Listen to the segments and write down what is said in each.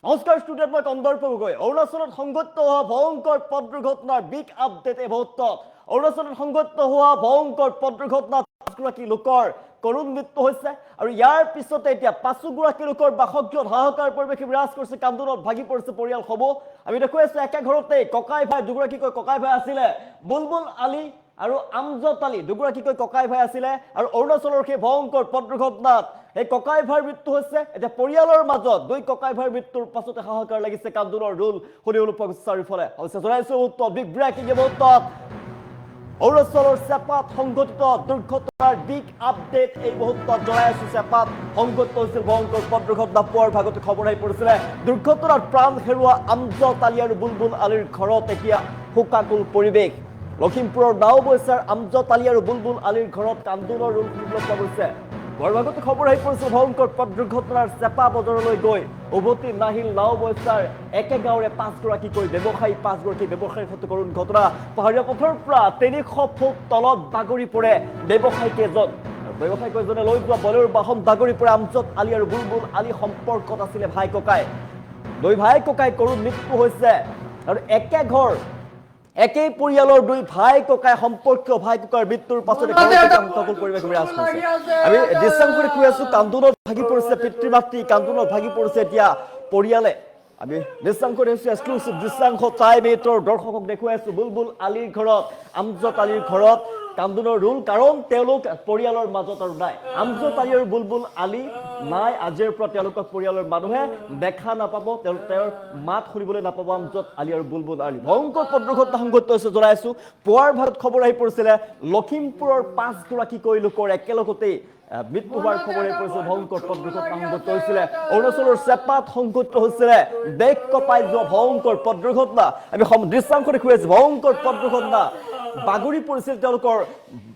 নমস্কাৰ ষ্টুডিঅ'ত মই কন্দৰ্প গগৈ। অৰুণাচলত সংঘটিত হোৱা ভয়ংকৰ পথ দুৰ্ঘটনাৰ বিগ আপডেট এই মুহূৰ্তত। অৰুণাচলত সংঘটিত হোৱা ভয়ংকৰ পথ দুৰ্ঘটনাত 5গৰাকী লোকৰ কৰুণ মৃত্যু হৈছে আৰু ইয়াৰ পিছতে এতিয়া 5গৰাকী লোকৰ বাসগৃহত হাহাকাৰ পৰিৱেশ বিৰাজ কৰিছে। কান্দোনত ভাগি পৰিছে পৰিয়ালসমূহ। আমি দেখুৱাই আছো একে ঘৰতে ককাই ভাই দুগৰাকীকৈ ককাই ভাই আছিলে, বুলবুল আলী আৰু আমজদ আলী দুগৰাকীকৈ ককাই ভাই আছিলে আৰু অৰুণাচলৰ সেই ভয়ংকৰ পথ দুৰ্ঘটনাত এই ককাই ভাইৰ মৃত্যু হৈছে। এতিয়া পৰিয়ালৰ মাজত দুই ককাই ভাইৰ মৃত্যুৰ পাছতে হাহাকাৰ লাগিছে। কান্দোনৰ ৰোল শুনিবলৈ পোৱা গৈছে চাৰিওফালে। অৱশ্যে জনাইছো বিগ ব্ৰেকিং মুহূৰ্তত অৰুণাচলৰ চেপাত সংঘটিত দুৰ্ঘটনাৰ বিগ আপডেট এই মুহূৰ্তত জনাই আছো। চেপাত সংঘটিত হৈছিল ভয়ংকৰ পথ দুৰ্ঘটনা। পুৱাৰ ভাগতে খবৰ আহি পৰিছিলে দুৰ্ঘটনাত প্ৰাণ হেৰুওৱা আমজদ আলী আৰু বুলবুল আলীৰ ঘৰত এতিয়া শোকাকুল পৰিৱেশ। লখিমপুৰৰ নাওবৈচাৰ আমজদ আলী আৰু বুলবুল আলীৰ ঘৰত কান্দোনৰ ৰোল শুনিবলৈ পোৱা গৈছে। পুৱাৰ ভাগতে খবৰ আহি পৰিছিল ভয়ংকৰ পথ দুৰ্ঘটনাৰ চেপা বজাৰলৈ গৈ উভতি নাহিল নাওবৈচাৰ একে গাঁৱৰে 5গৰাকীকৈ ব্যৱসায়ী। 5গৰাকী ব্যৱসায়ীৰ সৈতে কৰুণ ঘটনা। পাহাৰীয়া পথৰ পৰা 300 ফুট তলত বাগৰি পৰে ব্যৱসায়ীকেইজন। ব্যৱসায়ীকেইজনে লৈ যোৱা বলেৰো বাহন বাগৰি পৰে। আমজদ আলী আৰু বুলবুল আলী সম্পৰ্কত আছিলে ভাই ককাই। দুই ভাই ককাই কৰুণ মৃত্যু হৈছে আৰু একে ঘৰ একেই পৰিয়ালৰ দুই ভাই ককাই সম্পৰ্কীয় ভাই ককাৰ মৃত্যুৰ পাছতে পৰিৱেশ বিৰাজ কৰিছে। আমি দৃশ্যাংশ দেখুৱাই আছো কান্দোনত ভাগি পৰিছে পিতৃ মাতৃ, কান্দোনত ভাগি পৰিছে এতিয়া পৰিয়ালে। আমি দৃশ্যাংশ দেখুৱাইছো এক্সক্লুচিভ দৃশ্যাংশ টাইম 8ৰ দৰ্শকক দেখুৱাই আছো বুলবুল আলীৰ ঘৰত আমজদ আলীৰ ঘৰত কান্দোনৰ ৰোল, কাৰণ তেওঁলোক পৰিয়ালৰ মাজত আৰু নাই। আমজদ আলী আৰু বুলবুল আলী নাই। আজিৰ পৰা তেওঁলোকক পৰিয়ালৰ মানুহে দেখা নাপাব, তেওঁৰ মাত শুনিবলৈ নাপাব আমজদ আলী আৰু বুলবুল আলী। ভয়ংকৰ পথ দুৰ্ঘটনা সংঘটিত হৈছে জনাইছো। পুৱাৰ ভাগত খবৰ আহি পৰিছিলে লখিমপুৰৰ 5গৰাকীকৈ লোকৰ একেলগতেই মৃত্যু হোৱাৰ খবৰ আহি পৰিছে। ভয়ংকৰ পথ দুৰ্ঘটনা সংঘটিত হৈছিলে অৰুণাচলৰ চেপাত সংঘটিত হৈছিলে দেশ কঁপাই যোৱা ভয়ংকৰ পথ দুৰ্ঘটনা। আমি দৃশ্যাংশ দেখুৱাই আছো ভয়ংকৰ পথ দুৰ্ঘটনা। বাগৰি পৰিছিল তেওঁলোকৰ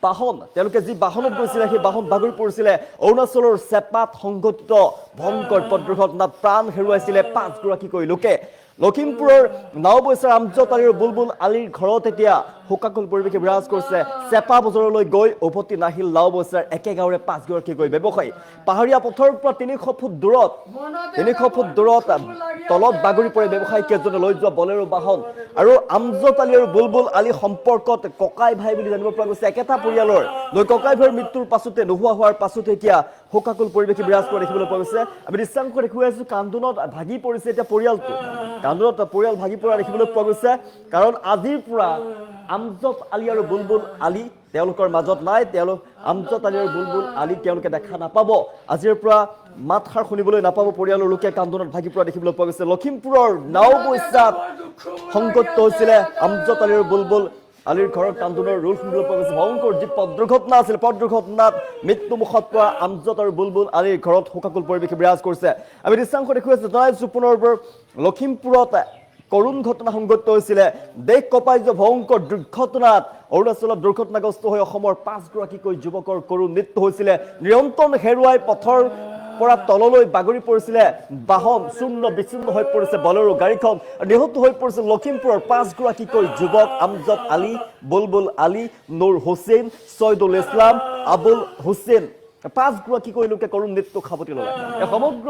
বাহন, তেওঁলোকে যি বাহনত গৈছিলে সেই বাহন বাগৰি পৰিছিলে। অৰুণাচলৰ চেপাত সংঘটিত ভয়ংকৰ পথ দুৰ্ঘটনাত প্ৰাণ হেৰুৱাইছিলে 5গৰাকীকৈ লোকে। লখিমপুৰৰ নাওবৈচাৰ আমজদ আলী আৰু বুলবুল আলীৰ ঘৰত এতিয়া শোকাকুল পৰিৱেশে বিৰাজ কৰিছে। চেপা বজাৰলৈ গৈ উভতি নাহিল নাওবৈচাৰ একে গাঁৱৰে 5গৰাকীকৈ ব্যৱসায়ী। পাহাৰীয়া পথৰ পৰা 300 ফুট দূৰত তলত বাগৰি পৰে ব্যৱসায়ী কেইজনে লৈ যোৱা বলেৰো বাহন। আৰু আমজদ আলী আৰু বুলবুল আলী সম্পৰ্কত ককাই ভাই বুলি জানিব পৰা গৈছে। একেটা পৰিয়ালৰ দুই ককাই ভাইৰ মৃত্যুৰ পাছতে নোহোৱা হোৱাৰ পাছতে এতিয়া শোকাকুল পৰিৱেশে বিৰাজ কৰা দেখিবলৈ পোৱা গৈছে। আমি দৃশ্যাংশ দেখুৱাই আছো কান্দোনত ভাগি পৰিছে এতিয়া পৰিয়ালটো। কান্দোনত পৰিয়াল ভাগি পৰা দেখিবলৈ পোৱা গৈছে, কাৰণ আজিৰ পৰা আমজদ আলী আৰু বুলবুল আলী তেওঁলোকৰ মাজত নাই। আমজদ আলী আৰু বুলবুল আলী তেওঁলোকে দেখা নাপাব। আজিৰ পৰা মাতষাৰ শুনিবলৈ নাপাব পৰিয়ালৰ লোকে। কান্দোনত ভাগি পৰা দেখিবলৈ পোৱা গৈছে। লখিমপুৰৰ নাওবৈচাত সংঘটিত হৈছিলে আমজদ আলী আৰু বুলবুল আলীৰ ঘৰত কান্দোনৰ ৰোল শুনিবলৈ পোৱা গৈছে। ভয়ংকৰ যি পথ দুৰ্ঘটনা আছিল, পথ দুৰ্ঘটনাত মৃত্যুমুখত পৰা আমজদ আৰু বুলবুল আলীৰ ঘৰত শোকাকুল পৰিৱেশে বিৰাজ কৰিছে। আমি দৃশ্যাংশ দেখুৱাইছো জনাইছো পুনৰবাৰ লখিমপুৰত কৰুণ ঘটনা সংঘটিত হৈছিলে দেশ কঁপাই যোৱা ভয়ংকৰ দুৰ্ঘটনাত। অৰুণাচলত দুৰ্ঘটনাগ্ৰস্ত হৈ অসমৰ 5গৰাকীকৈ যুৱকৰ কৰুণ মৃত্যু হৈছিলে। নিয়ন্ত্ৰণ হেৰুৱাই পথৰ পৰা তললৈ বাগৰি পৰিছিলে বাহন, চূৰ্ণ বিচূৰ্ণ হৈ পৰিছে বলেৰো গাড়ীখন। নিহত হৈ পৰিছিল লখিমপুৰৰ 5গৰাকীকৈ যুৱক আমজদ আলী, বুলবুল আলী, নুৰ হুছেইন, ছয়দুল ইছলাম, আবুল হুছেইন। 5গৰাকীকৈ লোকে কৰুণ মৃত্যু সাৱটি ল'লে। এই সমগ্ৰ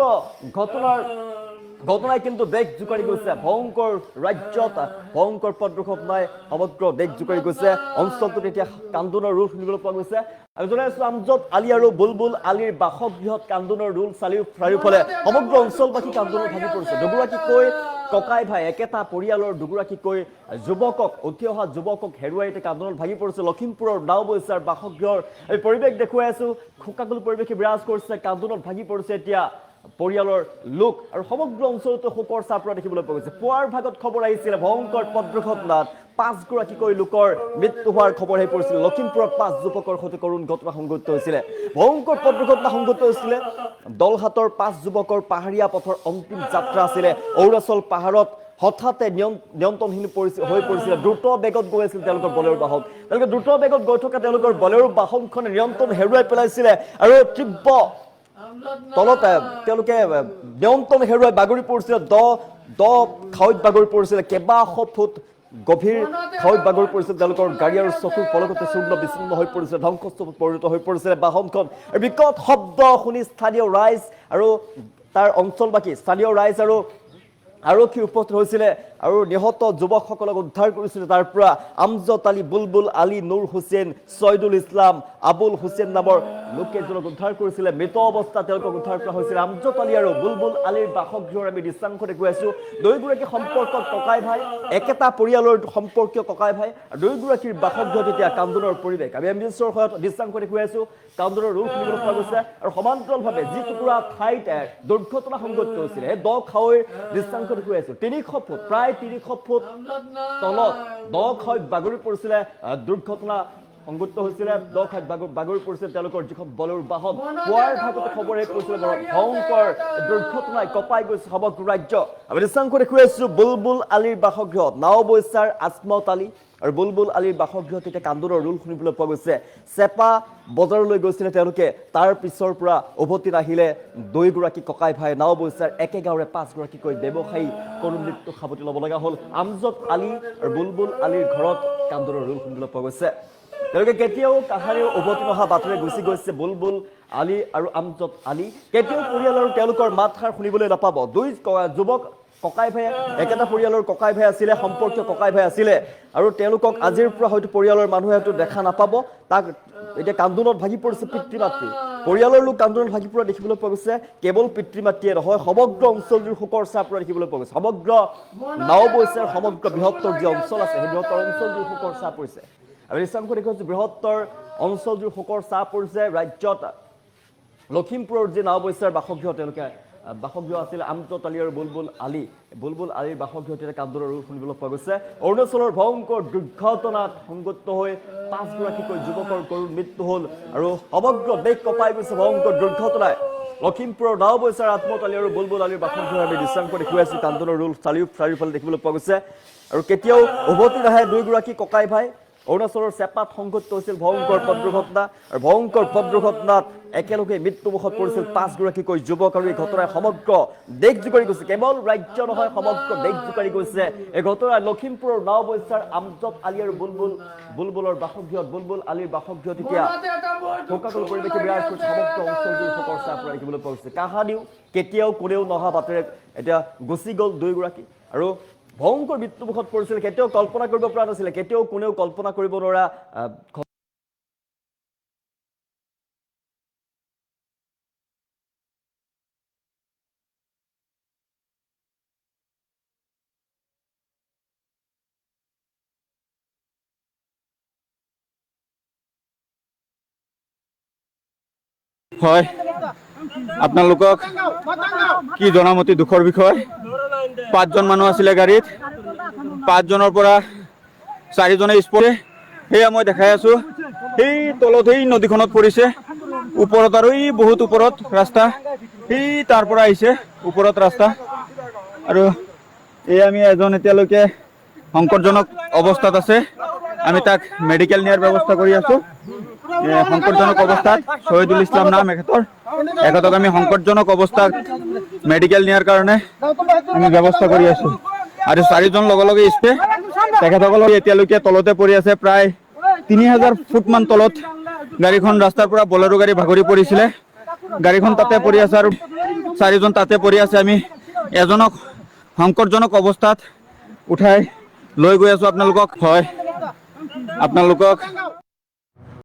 ঘটনাই কিন্তু দেশ জোকাৰি গৈছে। ভয়ংকৰ ৰাজ্যত ভয়ংকৰ পথ দুৰ্ঘটনাই সমগ্ৰ দেশ জোকাৰি গৈছে। অঞ্চলটোত এতিয়া কান্দোনৰ ৰোল শুনিবলৈ পোৱা গৈছে। আমি জনাই আছো আমজদ আলী আৰু বুলবুল আলীৰ বাসগৃহত কান্দোনৰ ৰোল চাৰিওফালে সমগ্ৰ অঞ্চলবাসী কান্দোনত ভাগি পৰিছে। দুগৰাকীকৈ ককাই ভাই একেটা পৰিয়ালৰ দুগৰাকীকৈ যুৱকক, উঠি অহা যুৱকক হেৰুৱাই এতিয়া কান্দোনত ভাগি পৰিছে লখিমপুৰৰ নাওবৈচাৰ বাসগৃহৰ। এই পৰিৱেশ দেখুৱাই আছো, শোকাকুল পৰিৱেশে বিৰাজ কৰিছে। কান্দোনত ভাগি পৰিছে এতিয়া পৰিয়ালৰ লোক আৰু সমগ্ৰ অঞ্চলতে শোকৰ ছাঁ পৰা দেখিবলৈ পোৱা গৈছে। পুৱাৰ ভাগত খবৰ আহিছিলে ভয়ংকৰ পথ দুৰ্ঘটনাত 5গৰাকীকৈ লোকৰ মৃত্যু হোৱাৰ খবৰ আহি পৰিছিল। লখিমপুৰত 5 যুৱকৰ সৈতে কৰুণ ঘটনা সংঘটিত হৈছিলে। ভয়ংকৰ পথ দুৰ্ঘটনা সংঘটিত হৈছিলে দলহাটৰ 5 যুৱকৰ পাহাৰীয়া পথৰ অন্তিম যাত্ৰা আছিলে। অৰুণাচল পাহাৰত হঠাতে নিয়ন্ত্ৰণহীন হৈ পৰিছিলে। দ্ৰুত বেগত গৈ আছিল তেওঁলোকৰ বলেৰো বাহন। তেওঁলোকে দ্ৰুত বেগত গৈ থকা তেওঁলোকৰ বলেৰো বাহনখনে নিয়ন্ত্ৰণ হেৰুৱাই পেলাইছিলে আৰু তীব্ৰ তলত তেওঁলোকে নিয়ন্ত্ৰণ হেৰুৱাই বাগৰি পৰিছিলে। দ খাৱৈত বাগৰি পৰিছিলে। কেইবাশ ফুট গভীৰ খাৱৈত বাগৰি পৰিছিল তেওঁলোকৰ গাড়ী আৰু চকুৰ পলকতে চূৰ্ণ বিচূৰ্ণ হৈ পৰিছিলে। ধ্বংসস্তূপত পৰিণত হৈ পৰিছিলে বাহনখন। বিকট শব্দ শুনি স্থানীয় ৰাইজ আৰু তাৰ অঞ্চলবাসী, স্থানীয় ৰাইজ আৰু আৰক্ষী উপস্থিত হৈছিলে আৰু নিহত যুৱকসকলক উদ্ধাৰ কৰিছিলে তাৰ পৰা আমজদ আলী, বুলবুল আলী, নুৰ হুছেইন, ছয়দুল ইছলাম, আবুল হুছেইন নামৰ লোককেইজনক উদ্ধাৰ কৰিছিলে। মৃত অৱস্থাত তেওঁলোকক উদ্ধাৰ কৰা হৈছিলে। আমজদ আলী আৰু বুলবুল আলীৰ বাসগৃহৰ আমি দৃশ্যাংশ দেখুৱাই আছো। দুয়োগৰাকী সম্পৰ্কত ককাই ভাই, একেটা পৰিয়ালৰ সম্পৰ্কীয় ককাই ভাই, আৰু দুয়োগৰাকীৰ বাসগৃহত এতিয়া কান্দোনৰ পৰিৱেশ। আমি এম্বুলেন্সৰ সহায়ত দৃশ্যাংশ দেখুৱাই আছো। কান্দোনৰ ৰূপ শুনিবলৈ পোৱা গৈছে আৰু সমান্তৰালভাৱে যি টুকুৰা ঠাইত দুৰ্ঘটনা সংঘটিত হৈছিলে সেই দ খাৱৈৰ দৃশ্যাংশ দেখুৱাই আছো। 300 ফুট, প্ৰায় 300 ফুট তলত দ খাৱৈত বাগৰি পৰিছিলে দুৰ্ঘটনা সংঘটিত হৈছিলে। দ খাৱৈত বাগৰি পৰিছিলে তেওঁলোকৰ যিখন বলৰ বাহন। পুৱাৰ ভাগতে খবৰে কৈছিলে ভয়ংকৰ দুৰ্ঘটনাই কঁপাই গৈছে সমগ্ৰ ৰাজ্য। আমি দৃশ্যাংশ দেখুৱাই আছো বুলবুল আলীৰ বাসগৃহত নাওবৈচাৰ আজমত আলী আৰু বুলবুল আলীৰ বাসগৃহত এতিয়া কান্দোনৰ ৰোল শুনিবলৈ পোৱা গৈছে। চেপা বজাৰলৈ গৈছিলে তেওঁলোকে, তাৰ পিছৰ পৰা উভতি নাহিলে দুয়োগৰাকী ককাই ভাই। নাওবৈচাৰ একে গাঁৱৰে 5 গৰাকীকৈ ব্যৱসায়ী কৰুণ মৃত্যু সাৱটি ল'ব লগা হ'ল। আমজদ আলী আৰু বুলবুল আলীৰ ঘৰত কান্দোনৰ ৰোল শুনিবলৈ পোৱা গৈছে। তেওঁলোকে কেতিয়াও কাহানিও উভতি নহা বাটেৰে গুচি গৈছে বুলবুল আলী আৰু আমজদ আলী। কেতিয়াও পৰিয়ালৰ তেওঁলোকৰ মাতষাৰ শুনিবলৈ নাপাব। দুই যুৱক ককাই ভাই, একেটা পৰিয়ালৰ ককাই ভাই আছিলে, সম্পৰ্কীয় ককাই ভাই আছিলে আৰু তেওঁলোকক আজিৰ পৰা হয়তো পৰিয়ালৰ মানুহে হয়তো দেখা নাপাব। তাক এতিয়া কান্দোনত ভাগি পৰিছে পিতৃ মাতৃ। পৰিয়ালৰ লোক কান্দোনত ভাগি পৰা দেখিবলৈ পোৱা গৈছে। কেৱল পিতৃ মাতৃয়ে নহয়, সমগ্ৰ অঞ্চলটোৰ শোকৰ চাপ পৰা দেখিবলৈ পোৱা গৈছে। সমগ্ৰ নাওবৈচাৰ সমগ্ৰ বৃহত্তৰ যি অঞ্চল আছে সেই বৃহত্তৰ অঞ্চলটোৰ শোকৰ চাপ পৰিছে। আমি দৃশ্যাংশ দেখুৱাইছো বৃহত্তৰ অঞ্চলটোৰ শোকৰ চাপ পৰিছে ৰাজ্যত। লখিমপুৰৰ যি নাওবৈচাৰ বাসগৃহ তেওঁলোকে বাসগৃহ আছিলে আমজদ আলী আৰু বুলবুল আলী। বুলবুল আলীৰ বাসগৃহত এতিয়া কান্দোনৰ ৰোল শুনিবলৈ পোৱা গৈছে। অৰুণাচলৰ ভয়ংকৰ দুৰ্ঘটনাত সংঘটিত হৈ 5 গৰাকীকৈ যুৱকৰ কৰুণ মৃত্যু হ'ল আৰু সমগ্ৰ দেশ কঁপাই গৈছে ভয়ংকৰ দুৰ্ঘটনাই। লখিমপুৰৰ নাওবৈচাৰ আজমত আলী আৰু বুলবুল আলীৰ বাসগৃহৰ আমি দৃশ্যাংশ দেখুৱাই আছো। কান্দোনৰ ৰোল চাৰিওফালে দেখিবলৈ পোৱা গৈছে আৰু কেতিয়াও উভতি নাহে দুয়োগৰাকী ককাই ভাই। অৰুণাচলৰ চেপাত সংঘটিত হৈছিল ভয়ংকৰ পথ দুৰ্ঘটনা আৰু ভয়ংকৰ পথ দুৰ্ঘটনাত একেলগে মৃত্যুমুখত পৰিছিল 5 গৰাকীকৈ যুৱক আৰু এই ঘটনাই সমগ্ৰ দেশ জোকাৰি গৈছে। কেৱল ৰাজ্য নহয়, সমগ্ৰ দেশ জোকাৰি গৈছে এই ঘটনাই। লখিমপুৰৰ নাওবৈচাৰ আমজদ আলী আৰু বুলবুলৰ বাসগৃহত, বুলবুল আলীৰ বাসগৃহত এতিয়া শোকাকুল পৰিৱেশে বিৰাজ কৰিছে। সমগ্ৰ অঞ্চলটোৰ শোকৰ চাপ পৰা দেখিবলৈ পোৱা গৈছে। কাহানিও কেতিয়াও কোনেও নহা বাটেৰে এতিয়া গুচি গ'ল দুয়োগৰাকী আৰু ভয়ংকৰ মৃত্যুমুখত পৰিছিল। কেতিয়াও কল্পনা কৰিব পৰা নাছিলে, কেতিয়াও কোনেও কল্পনা কৰিব নোৱাৰা হয়, আপোনালোকক কি জনাম অতি দুখৰ বিষয়। 5জন মানুহ আছিলে গাড়ীত, 5জনৰ পৰা 4জনে স্পটে। সেয়া মই দেখাই আছো। সেই তলত সেই নদীখনত পৰিছে, ওপৰত আৰু এই বহুত ওপৰত ৰাস্তা, সেই তাৰ পৰা আহিছে ওপৰত ৰাস্তা। আৰু এই আমি এজন এতিয়ালৈকে সংকটজনক অৱস্থাত আছে, আমি তাক মেডিকেল নিয়াৰ ব্যৱস্থা কৰি আছো। সংকটজনক অৱস্থাত শহীদুল ইছলাম নাম এখেতক আমি সংকটজনক অৱস্থাত মেডিকেল নিয়াৰ কাৰণে আমি ব্যৱস্থা কৰি আছো। আৰু 4জন লগে লগে স্পে, তেখেতসকলৰ এতিয়ালৈকে তলতে পৰি আছে। প্ৰায় 3000 ফুটমান তলত গাড়ীখন ৰাস্তাৰ পৰা বলেৰো গাড়ী ভাগৰি পৰিছিলে। গাড়ীখন তাতে পৰি আছে আৰু 4জন তাতে পৰি আছে। আমি এজনক সংকটজনক অৱস্থাত উঠাই লৈ গৈ আছো আপোনালোকক। হয়, আপোনালোকক